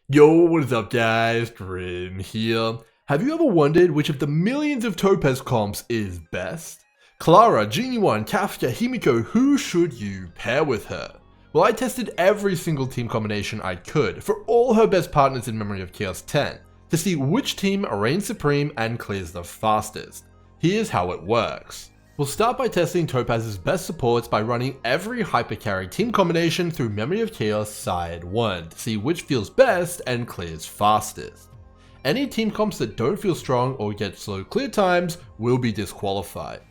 Yo, what is up guys, Grim here. Have you ever wondered which of the millions of Topaz comps is best? Clara, Jing, Yuan, Kafka, Himeko, who should you pair with her? Well, I tested every single team combination I could for all her best partners in Memory of Chaos 10 to see which team reigns supreme and clears the fastest. Here's how it works. We'll start by testing Topaz's best supports by running every hypercarry team combination through Memory of Chaos Side 1 to see which feels best and clears fastest. Any team comps that don't feel strong or get slow clear times will be disqualified.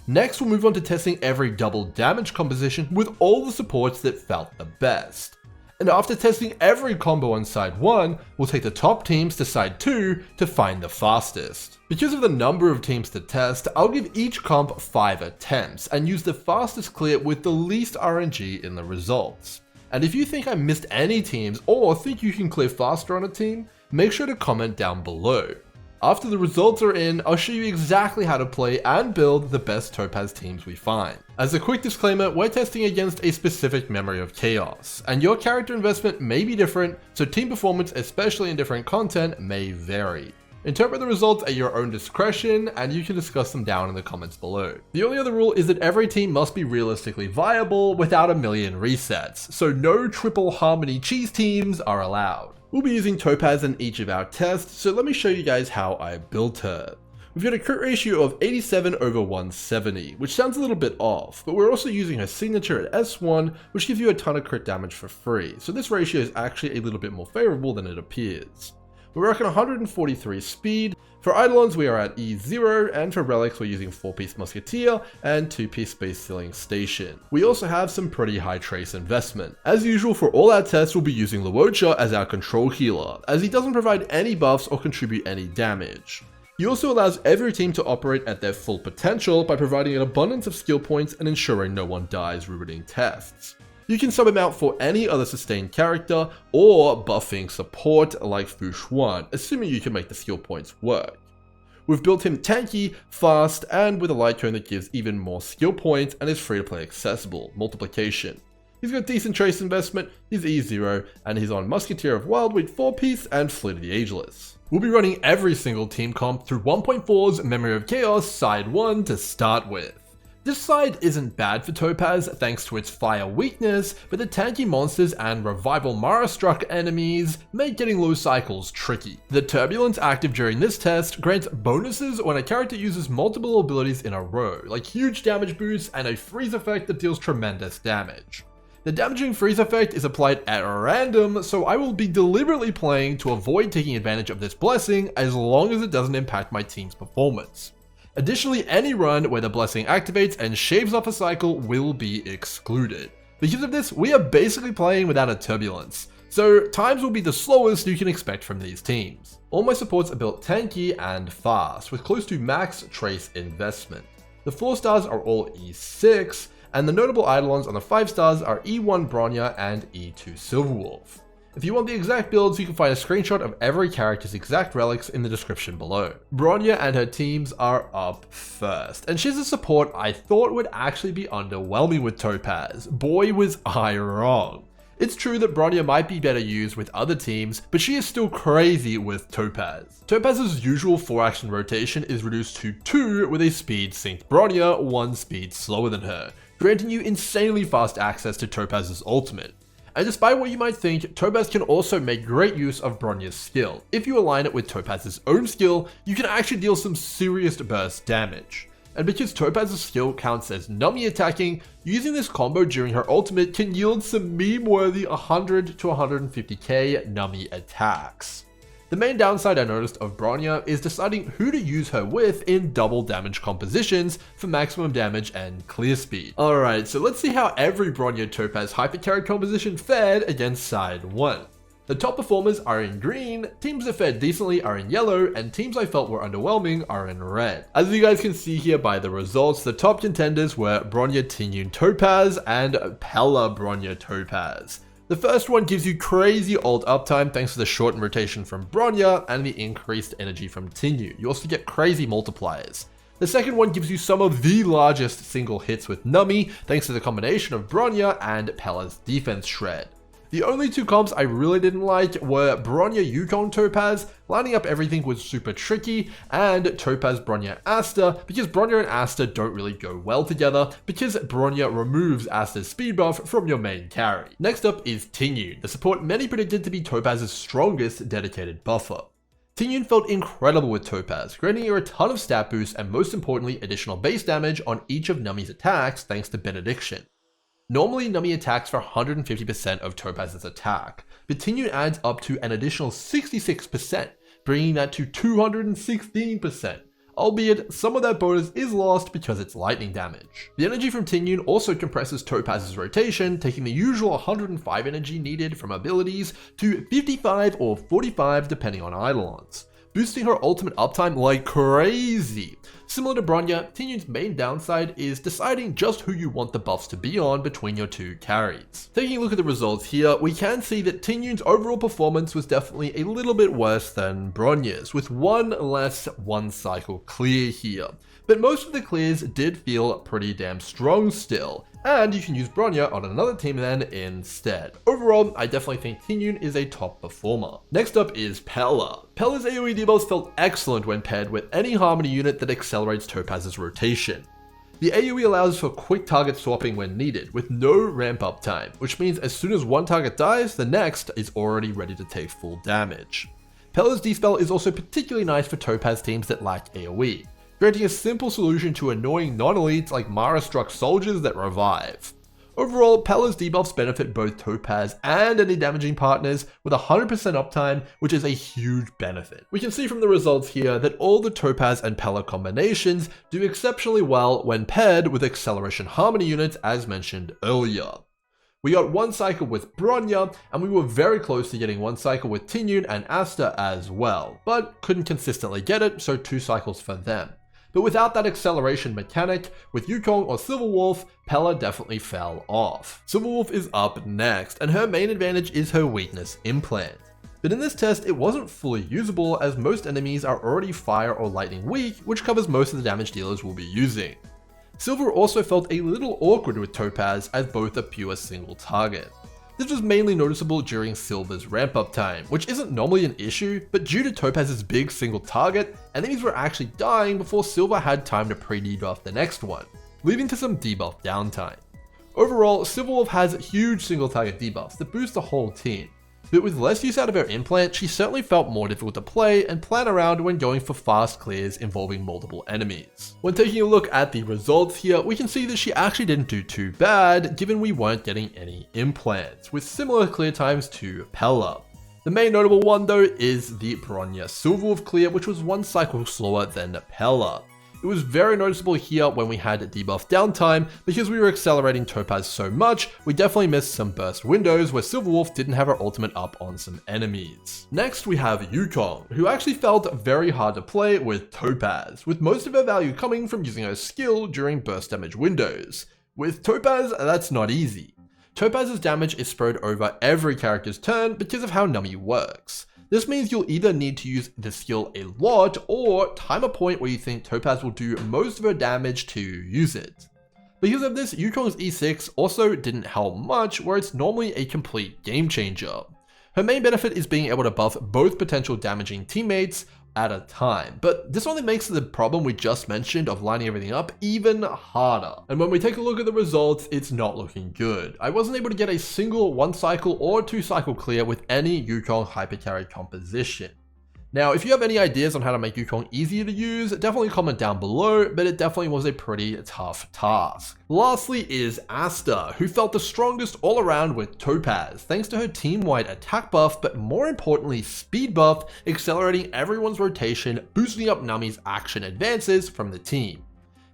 Next, we'll move on to testing every double damage composition with all the supports that felt the best. And after testing every combo on side 1, we'll take the top teams to side 2 to find the fastest. Because of the number of teams to test, I'll give each comp 5 attempts and use the fastest clear with the least RNG in the results. And if you think I missed any teams or think you can clear faster on a team, make sure to comment down below. After the results are in, I'll show you exactly how to play and build the best Topaz teams we find. As a quick disclaimer, we're testing against a specific Memory of Chaos, and your character investment may be different, so team performance, especially in different content, may vary. Interpret the results at your own discretion, and you can discuss them down in the comments below. The only other rule is that every team must be realistically viable without a million resets, so no triple harmony cheese teams are allowed. We'll be using Topaz in each of our tests, so let me show you guys how I built her. We've got a crit ratio of 87/170, which sounds a little bit off, but we're also using her signature at S1, which gives you a ton of crit damage for free, so this ratio is actually a little bit more favorable than it appears. We're rocking 143 speed. For Eidolons we are at E0, and for relics we're using 4-piece Musketeer and 2-piece Space Sealing Station. We also have some pretty high trace investment. As usual for all our tests we'll be using Luocha as our control healer, as he doesn't provide any buffs or contribute any damage. He also allows every team to operate at their full potential by providing an abundance of skill points and ensuring no one dies ruining tests. You can sub him out for any other sustained character or buffing support like Yuan, assuming you can make the skill points work. We've built him tanky, fast, and with a light tone that gives even more skill points and is free to play accessible, multiplication. He's got decent trace investment, he's E0, and he's on Musketeer of Wildweed 4-piece and Fleet of the Ageless. We'll be running every single team comp through 1.4's Memory of Chaos Side 1 to start with. This side isn't bad for Topaz thanks to its fire weakness, but the tanky monsters and revival Mara-struck enemies make getting low cycles tricky. The Turbulence active during this test grants bonuses when a character uses multiple abilities in a row, like huge damage boosts and a freeze effect that deals tremendous damage. The damaging freeze effect is applied at random, so I will be deliberately playing to avoid taking advantage of this blessing as long as it doesn't impact my team's performance. Additionally, any run where the blessing activates and shaves off a cycle will be excluded. Because of this, we are basically playing without a turbulence, so times will be the slowest you can expect from these teams. All my supports are built tanky and fast, with close to max trace investment. The 4 stars are all E6, and the notable Eidolons on the 5 stars are E1 Bronya and E2 Silverwolf. If you want the exact builds, you can find a screenshot of every character's exact relics in the description below. Bronya and her teams are up first, and she's a support I thought would actually be underwhelming with Topaz. Boy was I wrong. It's true that Bronya might be better used with other teams, but she is still crazy with Topaz. Topaz's usual 4-action rotation is reduced to 2 with a speed synced Bronya 1 speed slower than her, granting you insanely fast access to Topaz's ultimate. And despite what you might think, Topaz can also make great use of Bronya's skill. If you align it with Topaz's own skill, you can actually deal some serious burst damage. And because Topaz's skill counts as nummy attacking, using this combo during her ultimate can yield some meme-worthy 100 to 150k nummy attacks. The main downside I noticed of Bronya is deciding who to use her with in double damage compositions for maximum damage and clear speed. Alright, so let's see how every Bronya Topaz hypercarry composition fared against side 1. The top performers are in green, teams that fared decently are in yellow, and teams I felt were underwhelming are in red. As you guys can see here by the results, the top contenders were Bronya Tingyun Topaz and Pela Bronya Topaz. The first one gives you crazy ult uptime thanks to the shortened rotation from Bronya and the increased energy from Tingyun. You also get crazy multipliers. The second one gives you some of the largest single hits with nummy thanks to the combination of Bronya and Pela's defense shred. The only two comps I really didn't like were Bronya Yukong Topaz. Lining up everything was super tricky, and Topaz Bronya Asta, because Bronya and Asta don't really go well together because Bronya removes Asta's speed buff from your main carry. Next up is Tingyun, the support many predicted to be Topaz's strongest dedicated buffer. Tingyun felt incredible with Topaz, granting her a ton of stat boosts and most importantly additional base damage on each of Nummy's attacks thanks to Benediction. Normally Nummy attacks for 150% of Topaz's attack, but Tingyun adds up to an additional 66%, bringing that to 216%, albeit some of that bonus is lost because it's lightning damage. The energy from Tingyun also compresses Topaz's rotation, taking the usual 105 energy needed from abilities to 55 or 45 depending on eidolons, boosting her ultimate uptime like crazy. Similar to Bronya, Tingyun's main downside is deciding just who you want the buffs to be on between your two carries. Taking a look at the results here, we can see that Tingyun's overall performance was definitely a little bit worse than Bronya's, with one less one cycle clear here. But most of the clears did feel pretty damn strong still, and you can use Bronya on another team then instead. Overall, I definitely think Tingyun is a top performer. Next up is Pela. Pela's AoE debuffs felt excellent when paired with any Harmony unit that accelerates Topaz's rotation. The AoE allows for quick target swapping when needed, with no ramp up time, which means as soon as one target dies, the next is already ready to take full damage. Pela's D-spell is also particularly nice for Topaz teams that lack AoE, granting a simple solution to annoying non-elites like Mara-struck soldiers that revive. Overall, Pela's debuffs benefit both Topaz and any damaging partners with 100% uptime, which is a huge benefit. We can see from the results here that all the Topaz and Pela combinations do exceptionally well when paired with Acceleration Harmony units as mentioned earlier. We got one cycle with Bronya, and we were very close to getting one cycle with Tingyun and Asta as well, but couldn't consistently get it, so 2 cycles for them. But without that acceleration mechanic, with Yukong or Silverwolf, Pela definitely fell off. Silverwolf is up next, and her main advantage is her weakness implant. But in this test, it wasn't fully usable as most enemies are already fire or lightning weak, which covers most of the damage dealers will be using. Silver also felt a little awkward with Topaz as both a pure single target. This was mainly noticeable during Silver's ramp up time, which isn't normally an issue, but due to Topaz's big single target, enemies were actually dying before Silver had time to pre-debuff the next one, leading to some debuff downtime. Overall, Silverwolf has huge single target debuffs that boost the whole team, but with less use out of her implant, she certainly felt more difficult to play and plan around when going for fast clears involving multiple enemies. When taking a look at the results here, we can see that she actually didn't do too bad, given we weren't getting any implants, with similar clear times to Pela. The main notable one though is the Bronya Silverwolf clear, which was one cycle slower than Pela. It was very noticeable here when we had debuff downtime, because we were accelerating Topaz so much, we definitely missed some burst windows where Silverwolf didn't have her ultimate up on some enemies. Next we have Yukong, who actually felt very hard to play with Topaz, with most of her value coming from using her skill during burst damage windows. With Topaz, that's not easy. Topaz's damage is spread over every character's turn because of how Nummy works. This means you'll either need to use the skill a lot or time a point where you think Topaz will do most of her damage to use it. Because of this, Yukong's E6 also didn't help much where it's normally a complete game changer. Her main benefit is being able to buff both potential damaging teammates at a time, but this only makes the problem we just mentioned of lining everything up even harder. And when we take a look at the results, it's not looking good. I wasn't able to get a single 1 cycle or 2 cycle clear with any Yukong hypercarry composition. Now, if you have any ideas on how to make Yukong easier to use, definitely comment down below, but it definitely was a pretty tough task. Lastly is Asta, who felt the strongest all around with Topaz, thanks to her team-wide attack buff, but more importantly speed buff, accelerating everyone's rotation, boosting up Nummy's action advances from the team.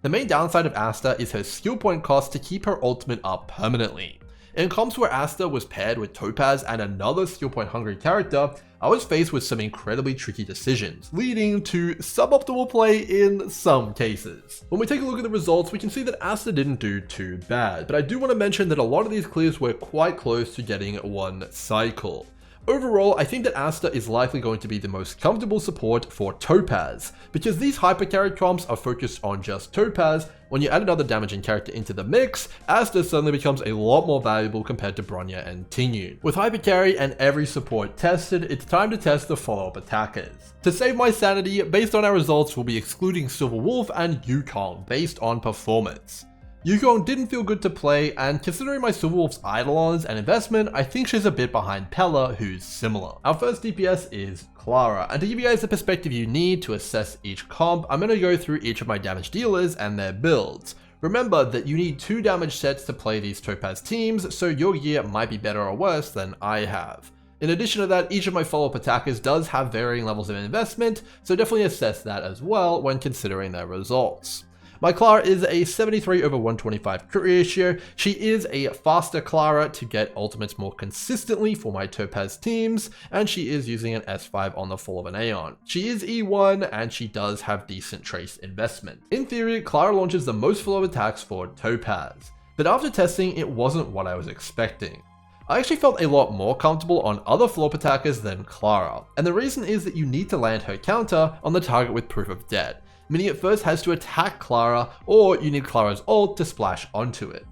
The main downside of Asta is her skill point cost to keep her ultimate up permanently. In comps where Asta was paired with Topaz and another skill point hungry character, I was faced with some incredibly tricky decisions, leading to suboptimal play in some cases. When we take a look at the results, we can see that Asta didn't do too bad, but I do want to mention that a lot of these clears were quite close to getting 1 cycle. Overall, I think that Asta is likely going to be the most comfortable support for Topaz, because these hypercarry comps are focused on just Topaz. When you add another damaging character into the mix, Asta suddenly becomes a lot more valuable compared to Bronya and Tingyun. With hypercarry and every support tested, it's time to test the follow-up attackers. To save my sanity, based on our results, we'll be excluding Silver Wolf and Yukong based on performance. Yukong didn't feel good to play, and considering my Silver Wolf's Eidolons and investment, I think she's a bit behind Pela, who's similar. Our first DPS is Clara, and to give you guys the perspective you need to assess each comp, I'm going to go through each of my damage dealers and their builds. Remember that you need 2 damage sets to play these Topaz teams, so your gear might be better or worse than I have. In addition to that, each of my follow-up attackers does have varying levels of investment, so definitely assess that as well when considering their results. My Clara is a 73/125 crit ratio. She is a faster Clara to get ultimates more consistently for my Topaz teams, and she is using an S5 on the fall of an Aeon. She is E1, and she does have decent trace investment. In theory, Clara launches the most follow-up attacks for Topaz, but after testing, it wasn't what I was expecting. I actually felt a lot more comfortable on other follow-up attackers than Clara, and the reason is that you need to land her counter on the target with Proof of Dead, meaning it first has to attack Clara, or you need Clara's ult to splash onto it.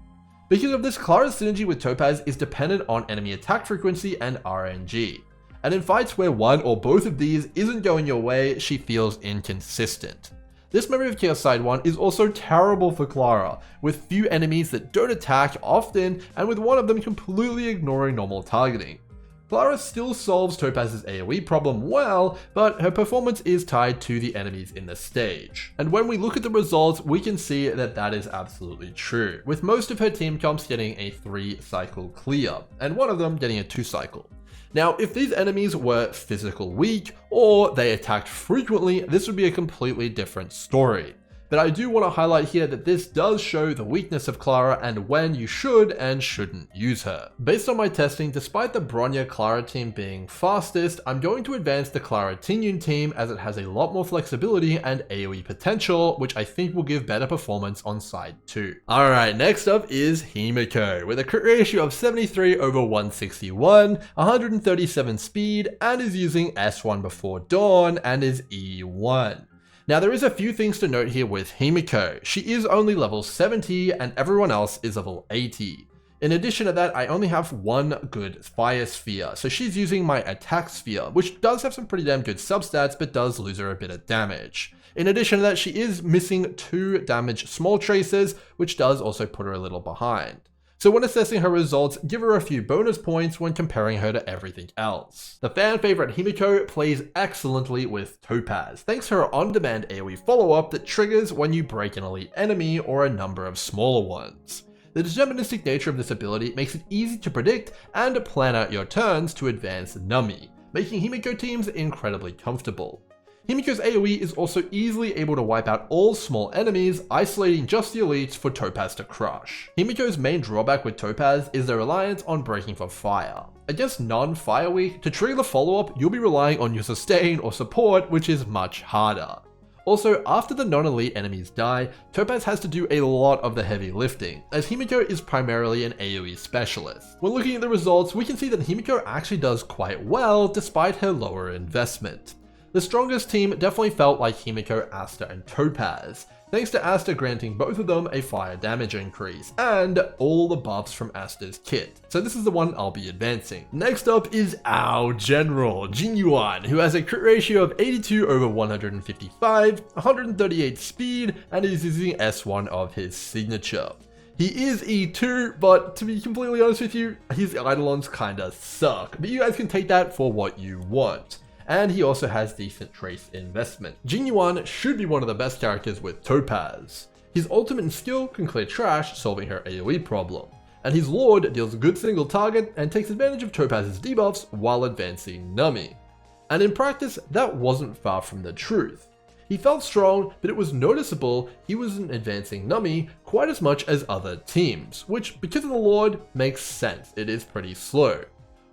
Because of this, Clara's synergy with Topaz is dependent on enemy attack frequency and RNG, and in fights where one or both of these isn't going your way, she feels inconsistent. This Memory of Chaos side 1 is also terrible for Clara, with few enemies that don't attack often, and with one of them completely ignoring normal targeting. Clara still solves Topaz's AoE problem well, but her performance is tied to the enemies in the stage. And when we look at the results, we can see that that is absolutely true, with most of her team comps getting a 3-cycle clear, and one of them getting a 2-cycle. Now, if these enemies were physical weak, or they attacked frequently, this would be a completely different story. But I do want to highlight here that this does show the weakness of Clara and when you should and shouldn't use her. Based on my testing, despite the Bronya Clara team being fastest, I'm going to advance the Clara Tingyun team as it has a lot more flexibility and AoE potential, which I think will give better performance on side 2. Alright, next up is Himeko, with a crit ratio of 73/161, 137 speed, and is using S1 before dawn and is E1. Now there is a few things to note here with Himeko. She is only level 70 and everyone else is level 80. In addition to that, I only have one good fire sphere, so she's using my attack sphere, which does have some pretty damn good substats but does lose her a bit of damage. In addition to that, she is missing 2 damage small traces, which does also put her a little behind. So when assessing her results, give her a few bonus points when comparing her to everything else. The fan favorite Himeko plays excellently with Topaz, thanks to her on-demand AoE follow-up that triggers when you break an elite enemy or a number of smaller ones. The deterministic nature of this ability makes it easy to predict and plan out your turns to advance Nami, making Himeko teams incredibly comfortable. Himeko's AoE is also easily able to wipe out all small enemies, isolating just the elites for Topaz to crush. Himeko's main drawback with Topaz is their reliance on breaking for fire. Against non-fire weak, to trigger the follow-up, you'll be relying on your sustain or support, which is much harder. Also, after the non-elite enemies die, Topaz has to do a lot of the heavy lifting, as Himeko is primarily an AoE specialist. When looking at the results, we can see that Himeko actually does quite well despite her lower investment. The strongest team definitely felt like Himeko, Asta, and Topaz, thanks to Asta granting both of them a fire damage increase, and all the buffs from Asta's kit. So this is the one I'll be advancing. Next up is our general, Jing Yuan, who has a crit ratio of 82/155, 138 speed, and is using S1 of his signature. He is E2, but to be completely honest with you, his Eidolons kinda suck, but you guys can take that for what you want. And he also has decent trace investment. Jing Yuan should be one of the best characters with Topaz. His ultimate and skill can clear trash, solving her AoE problem. And his Lord deals a good single target and takes advantage of Topaz's debuffs while advancing Nami. And in practice, that wasn't far from the truth. He felt strong, but it was noticeable he wasn't advancing Nami quite as much as other teams, which, because of the Lord, makes sense. It is pretty slow.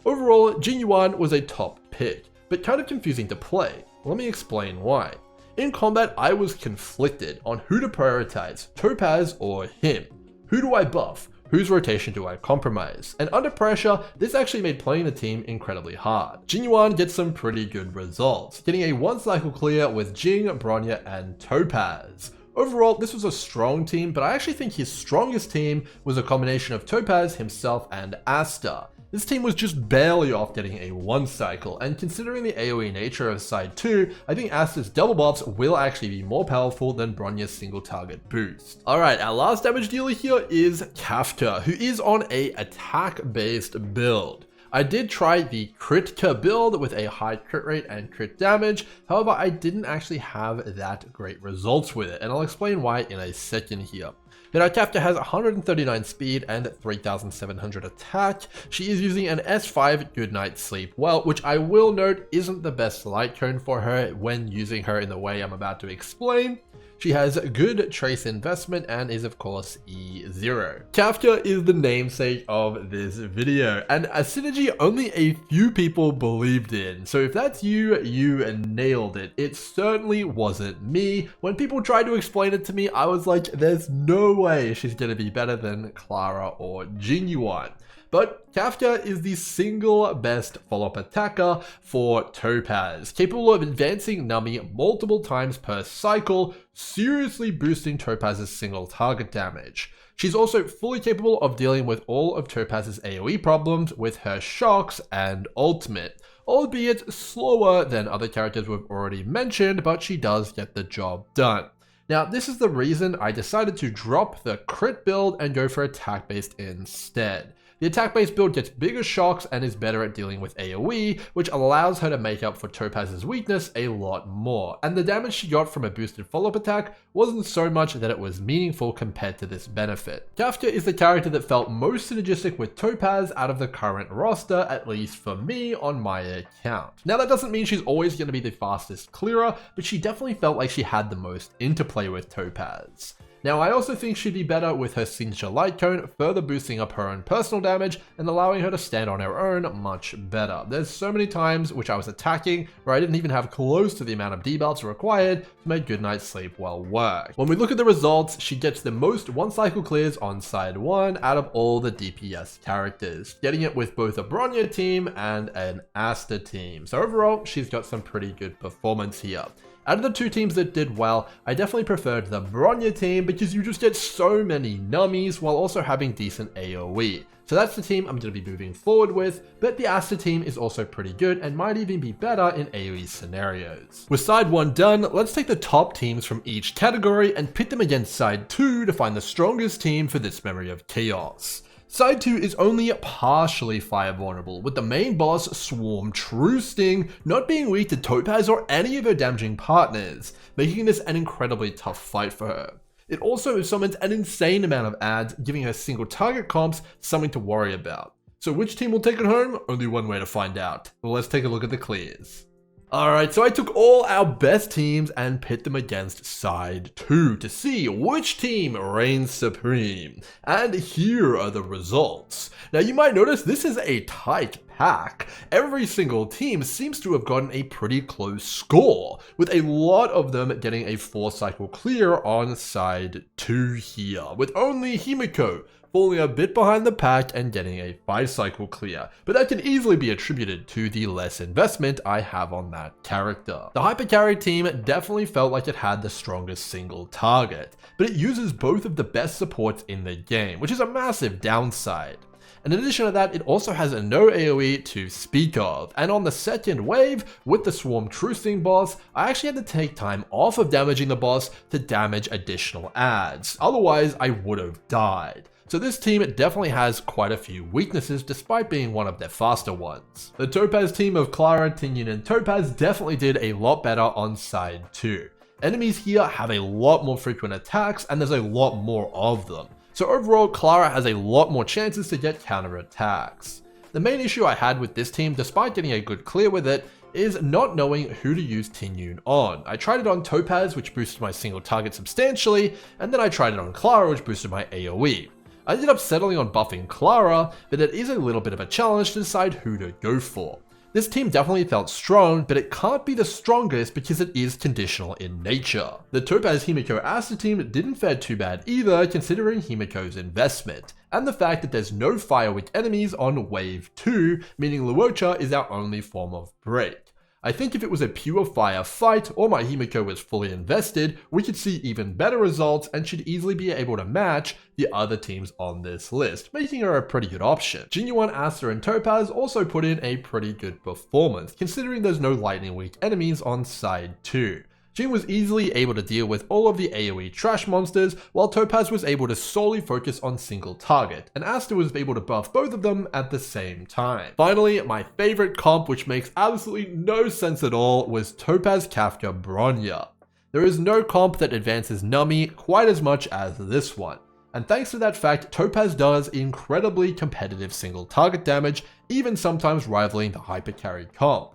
Overall, Jing Yuan was a top pick, but kind of confusing to play. Let me explain why. In combat, I was conflicted on who to prioritize, Topaz or him. Who do I buff? whose rotation do I compromise? And under pressure, this actually made playing the team incredibly hard. Yuan gets some pretty good results, getting a 1 cycle clear with Jing, Bronya, and Topaz. Overall, this was a strong team, but I actually think his strongest team was a combination of Topaz, himself, and Asta. This team was just barely off getting a 1 cycle, and considering the AoE nature of side 2, I think Asta's double buffs will actually be more powerful than Bronya's single target boost. Alright, our last damage dealer here is Kafka, who is on a attack-based build. I did try the Kafka build with a high crit rate and crit damage, however I didn't actually have that great results with it, and I'll explain why in a second here. Now, Kafka has 139 speed and 3700 attack. She is using an S5 Goodnight Sleep Well, which I will note isn't the best light cone for her when using her in the way I'm about to explain. She has good trace investment and is of course E0. Kafka is the namesake of this video, and a synergy only a few people believed in. So if that's you, you nailed it. It certainly wasn't me. When people tried to explain it to me, I was like, there's no way she's gonna be better than Clara or Yuan. But Kafka is the single best follow-up attacker for Topaz, capable of advancing Nami multiple times per cycle, seriously boosting Topaz's single target damage. She's also fully capable of dealing with all of Topaz's AoE problems with her shocks and ultimate, albeit slower than other characters we've already mentioned, but she does get the job done. Now, this is the reason I decided to drop the crit build and go for attack-based instead. The attack-based build gets bigger shocks and is better at dealing with AoE, which allows her to make up for Topaz's weakness a lot more, and the damage she got from a boosted follow-up attack wasn't so much that it was meaningful compared to this benefit. Kafka is the character that felt most synergistic with Topaz out of the current roster, at least for me on my account. Now, that doesn't mean she's always going to be the fastest clearer, but she definitely felt like she had the most interplay with Topaz. Now, I also think she'd be better with her signature light cone, further boosting up her own personal damage and allowing her to stand on her own much better. There's so many times which I was attacking where I didn't even have close to the amount of debuffs required to make Goodnight Sleep Well work. When we look at the results, she gets the most 1 cycle clears on side 1 out of all the DPS characters, getting it with both a Bronya team and an Asta team. So overall, she's got some pretty good performance here. Out of the 2 teams that did well, I definitely preferred the Bronya team because you just get so many nummies while also having decent AoE. So that's the team I'm going to be moving forward with, but the Asta team is also pretty good and might even be better in AoE scenarios. With side 1 done, let's take the top teams from each category and pit them against side 2 to find the strongest team for this Memory of Chaos. Side 2 is only partially fire vulnerable, with the main boss, Swarm True Sting, not being weak to Topaz or any of her damaging partners, making this an incredibly tough fight for her. It also summons an insane amount of adds, giving her single target comps something to worry about. So which team will take it home? Only one way to find out. Well, let's take a look at the clears. Alright, so I took all our best teams and pit them against side 2 to see which team reigns supreme. And here are the results. Now you might notice this is a tight pack. Every single team seems to have gotten a pretty close score, with a lot of them getting a 4 cycle clear on side 2 here, with only Himeko falling a bit behind the pack and getting a 5 cycle clear, but that can easily be attributed to the less investment I have on that character. The Hyper Carry team definitely felt like it had the strongest single target, but it uses both of the best supports in the game, which is a massive downside. And in addition to that, it also has no AoE to speak of, and on the second wave, with the Swarm True Sting boss, I actually had to take time off of damaging the boss to damage additional adds, otherwise I would have died. So this team definitely has quite a few weaknesses despite being one of their faster ones. The Topaz team of Clara, Tingyun, and Topaz definitely did a lot better on side 2. Enemies here have a lot more frequent attacks and there's a lot more of them. So overall, Clara has a lot more chances to get counter attacks. The main issue I had with this team, despite getting a good clear with it, is not knowing who to use Tingyun on. I tried it on Topaz, which boosted my single target substantially, and then I tried it on Clara, which boosted my AoE. I ended up settling on buffing Clara, but it is a little bit of a challenge to decide who to go for. This team definitely felt strong, but it can't be the strongest because it is conditional in nature. The Topaz Himeko Asta team didn't fare too bad either, considering Himeko's investment, and the fact that there's no fire weak enemies on wave 2, meaning Luocha is our only form of break. I think if it was a pure fire fight or my Himeko was fully invested, we could see even better results and should easily be able to match the other teams on this list, making her a pretty good option. Jing, Yuan, Asta, and Topaz also put in a pretty good performance, considering there's no lightning weak enemies on side 2. Jing was easily able to deal with all of the AoE trash monsters, while Topaz was able to solely focus on single target, and Asta was able to buff both of them at the same time. Finally, my favorite comp, which makes absolutely no sense at all, was Topaz Kafka Bronya. There is no comp that advances Nami quite as much as this one, and thanks to that fact, Topaz does incredibly competitive single target damage, even sometimes rivaling the hyper carry comp.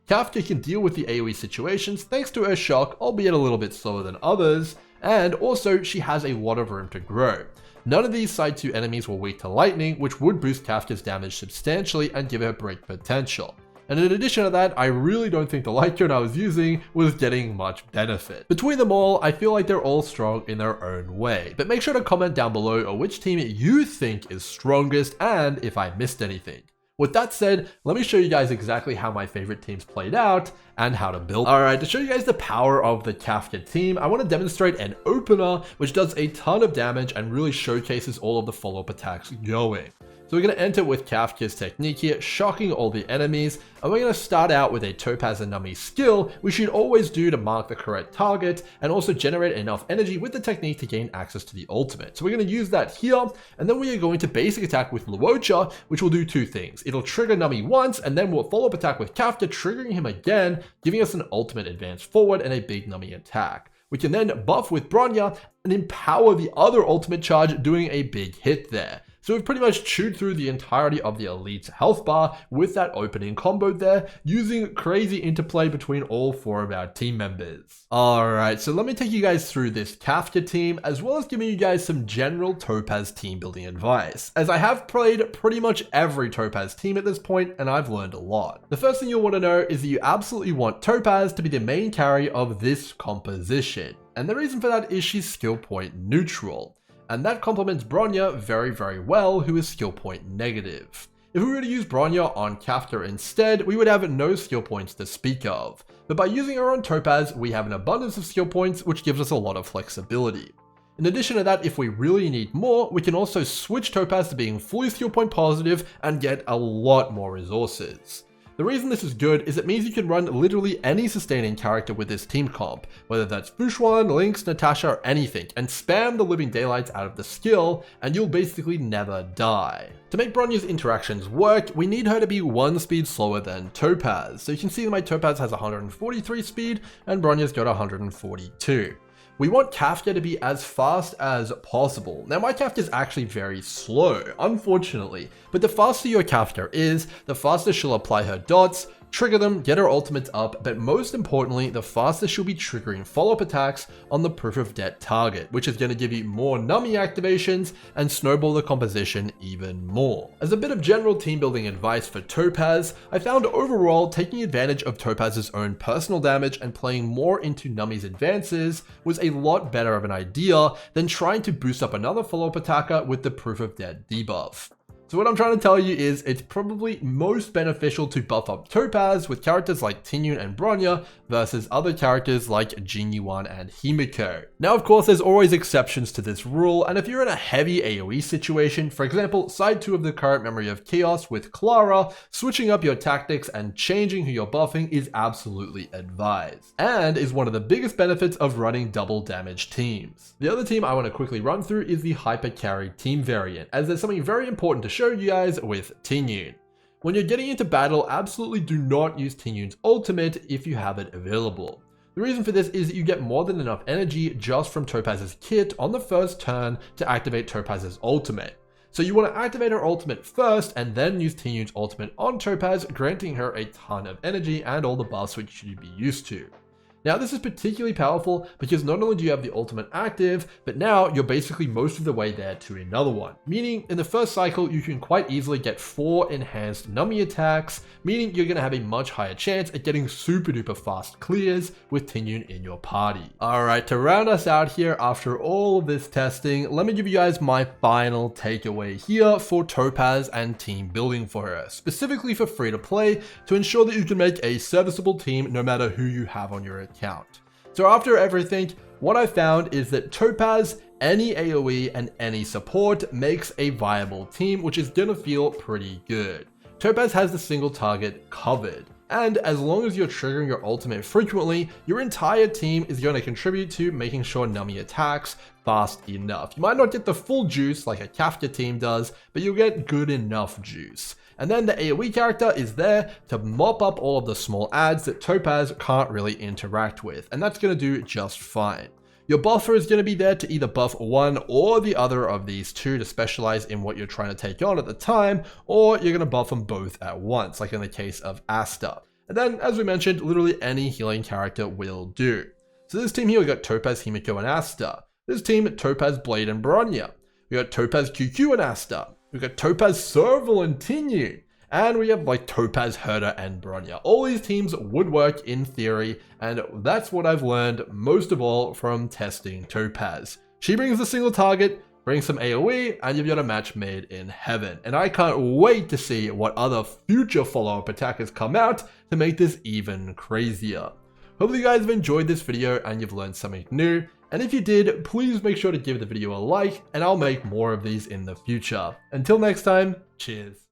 Kafka can deal with the AoE situations thanks to her shock, albeit a little bit slower than others, and also she has a lot of room to grow. None of these side 2 enemies were weak to lightning, which would boost Kafka's damage substantially and give her break potential. And in addition to that, I really don't think the light cone I was using was getting much benefit. Between them all, I feel like they're all strong in their own way, but make sure to comment down below on which team you think is strongest and if I missed anything. With that said, let me show you guys exactly how my favorite teams played out and how to build. Alright, to show you guys the power of the Kafka team, I want to demonstrate an opener which does a ton of damage and really showcases all of the follow-up attacks going. So we're going to enter with Kafka's technique here, shocking all the enemies, and we're going to start out with a Topaz and Nami skill, we should always do to mark the correct target, and also generate enough energy with the technique to gain access to the ultimate. So we're going to use that here, and then we are going to basic attack with Luocha, which will do two things. It'll trigger Nami once, and then we'll follow up attack with Kafka, triggering him again, giving us an ultimate advance forward and a big Nami attack. We can then buff with Bronya and empower the other ultimate charge, doing a big hit there. So we've pretty much chewed through the entirety of the Elite's health bar with that opening combo there, using crazy interplay between all four of our team members. Alright, so let me take you guys through this Kafka team, as well as giving you guys some general Topaz team building advice, as I have played pretty much every Topaz team at this point, and I've learned a lot. The first thing you'll want to know is that you absolutely want Topaz to be the main carry of this composition, and the reason for that is she's skill point neutral. And that complements Bronya very, very well, who is skill point negative. If we were to use Bronya on Kafka instead, we would have no skill points to speak of. But by using her on Topaz, we have an abundance of skill points, which gives us a lot of flexibility. In addition to that, if we really need more, we can also switch Topaz to being fully skill point positive and get a lot more resources. The reason this is good is it means you can run literally any sustaining character with this team comp, whether that's Yuan, Lynx, Natasha, or anything, and spam the living daylights out of the skill, and you'll basically never die. To make Bronya's interactions work, we need her to be 1 speed slower than Topaz, so you can see that my Topaz has 143 speed, and Bronya's got 142. We want Kafka to be as fast as possible. Now my Kafka is actually very slow, unfortunately, but the faster your Kafka is, the faster she'll apply her dots, trigger them, get her ultimates up, but most importantly, the faster she'll be triggering follow-up attacks on the proof of debt target, which is going to give you more Nami activations and snowball the composition even more. As a bit of general team building advice for Topaz, I found overall taking advantage of Topaz's own personal damage and playing more into Nami's advances was a lot better of an idea than trying to boost up another follow-up attacker with the proof of debt debuff. So what I'm trying to tell you is it's probably most beneficial to buff up Topaz with characters like Tingyun and Bronya versus other characters like Jing, Yuan, and Himeko. Now of course there's always exceptions to this rule, and if you're in a heavy AoE situation, for example side 2 of the current Memory of Chaos with Clara, switching up your tactics and changing who you're buffing is absolutely advised, and is one of the biggest benefits of running double damage teams. The other team I want to quickly run through is the Hyper Carry team variant, as there's something very important to show you guys with Tingyun. When you're getting into battle, absolutely do not use Tingyun's ultimate if you have it available. The reason for this is that you get more than enough energy just from Topaz's kit on the first turn to activate Topaz's ultimate. So you want to activate her ultimate first and then use Tingyun's ultimate on Topaz, granting her a ton of energy and all the buffs which you should be used to. Now this is particularly powerful because not only do you have the ultimate active, but now you're basically most of the way there to another one. Meaning in the first cycle, you can quite easily get 4 enhanced nummy attacks, meaning you're going to have a much higher chance at getting super duper fast clears with Tingyun in your party. Alright, to round us out here after all of this testing, let me give you guys my final takeaway here for Topaz and team building for her, specifically for free to play, to ensure that you can make a serviceable team no matter who you have on your account. So after everything, what I found is that Topaz, any AoE and any support makes a viable team, which is gonna feel pretty good. Topaz has the single target covered, and as long as you're triggering your ultimate frequently, your entire team is going to contribute to making sure nummy attacks fast enough. You might not get the full juice like a Kafka team does, but you'll get good enough juice. And then the AoE character is there to mop up all of the small adds that Topaz can't really interact with, and that's going to do just fine. Your buffer is going to be there to either buff one or the other of these two to specialize in what you're trying to take on at the time, or you're going to buff them both at once, like in the case of Asta. And then, as we mentioned, literally any healing character will do. So this team here, we got Topaz, Himeko, and Asta. This team, Topaz, Blade, and Bronya. We got Topaz, QQ, and Asta. We got Topaz, Serval, and Tingyun. And we have like Topaz, Herder, and Bronya. All these teams would work in theory, and that's what I've learned most of all from testing Topaz. She brings the single target, brings some AoE, and you've got a match made in heaven. And I can't wait to see what other future follow-up attackers come out to make this even crazier. Hopefully you guys have enjoyed this video and you've learned something new. And if you did, please make sure to give the video a like, and I'll make more of these in the future. Until next time, cheers.